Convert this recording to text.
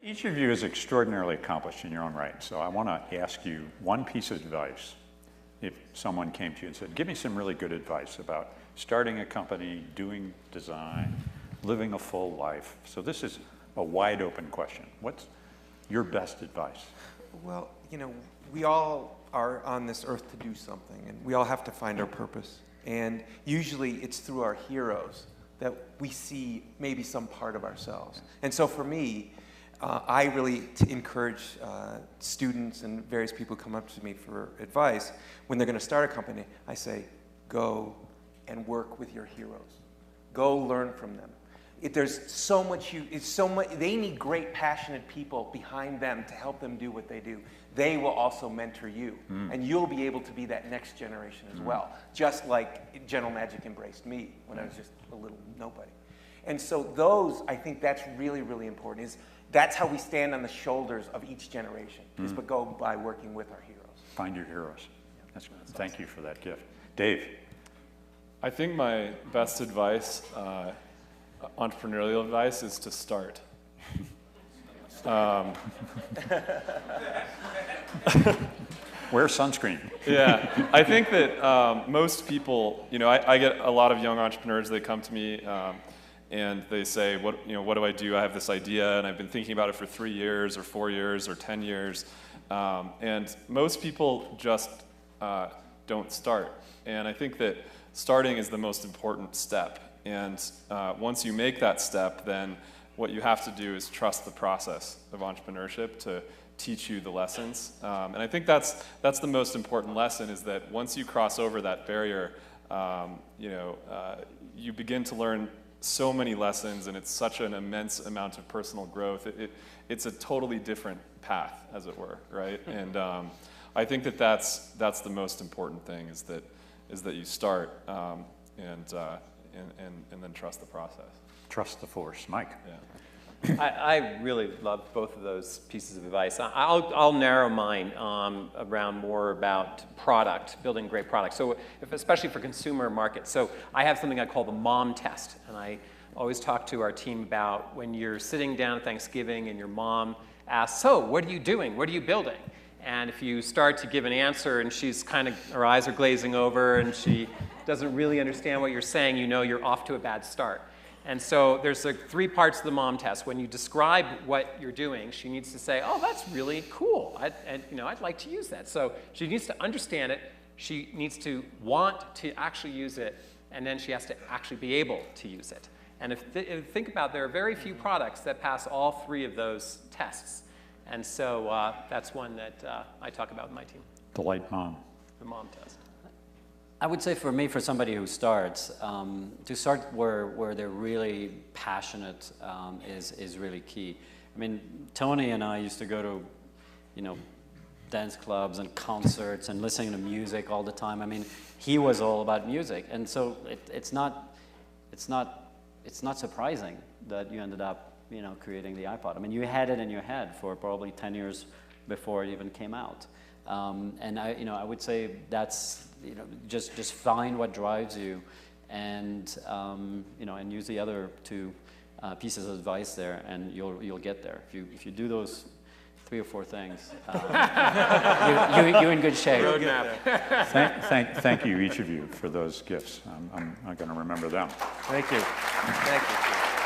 Each of you is extraordinarily accomplished in your own right, so I want to ask you one piece of advice. If someone came to you and said, give me some really good advice about starting a company, doing design, living a full life. So this is a wide open question. What's your best advice? Well, you know, we all are on this earth to do something, and we all have to find our purpose. And usually it's through our heroes that we see maybe some part of ourselves. And so for me, I really encourage students and various people who come up to me for advice. When they're going to start a company, I say, go and work with your heroes. Go learn from them. There's so much, they need great, passionate people behind them to help them do what they do. They will also mentor you, and you'll be able to be that next generation as well, just like General Magic embraced me when I was just a little nobody. And so those, I think that's really, really important. That's how we stand on the shoulders of each generation, is but go by working with our heroes. Find your heroes. That's Thank you for that gift. Dave? I think my best advice, entrepreneurial advice, is to start. Wear sunscreen. Yeah, I think that most people, you know, I get a lot of young entrepreneurs, they come to me and they say, what do I do? I have this idea and I've been thinking about it for 3 years or 4 years or 10 years. And most people just don't start. And I think that starting is the most important step. And once you make that step, then what you have to do is trust the process of entrepreneurship to teach you the lessons. And I think that's the most important lesson, is that once you cross over that barrier, you begin to learn so many lessons, and it's such an immense amount of personal growth. It's a totally different path, as it were, right? And I think that that's the most important thing, is that you start and then trust the process. Trust the force. Mike? Yeah. I really love both of those pieces of advice. I'll narrow mine around more about product, building great products. So especially for consumer markets. So I have something I call the mom test. And I always talk to our team about when you're sitting down at Thanksgiving and your mom asks, so what are you doing? What are you building? And if you start to give an answer and she's her eyes are glazing over and she doesn't really understand what you're saying, you know you're off to a bad start. And so there's 3 parts of the mom test. When you describe what you're doing, she needs to say, oh, that's really cool. I'd like to use that. So she needs to understand it. She needs to want to actually use it. And then she has to actually be able to use it. And if you think about it, there are very few products that pass all 3 of those tests. And so that's one that I talk about with my team. Delight mom. The mom test. I would say for me, for somebody who starts, to start where they're really passionate is really key. I mean, Tony and I used to go to, dance clubs and concerts and listening to music all the time. I mean, he was all about music, and so it's not surprising that you ended up, creating the iPod. I mean, you had it in your head for probably 10 years before it even came out. And I would say that's, just find what drives you, and and use the other 2 pieces of advice there, and you'll get there. If you do those 3 or 4 things, you're in good shape. Roadmap. Thank you, each of you, for those gifts. I'm going to remember them. Thank you. Thank you.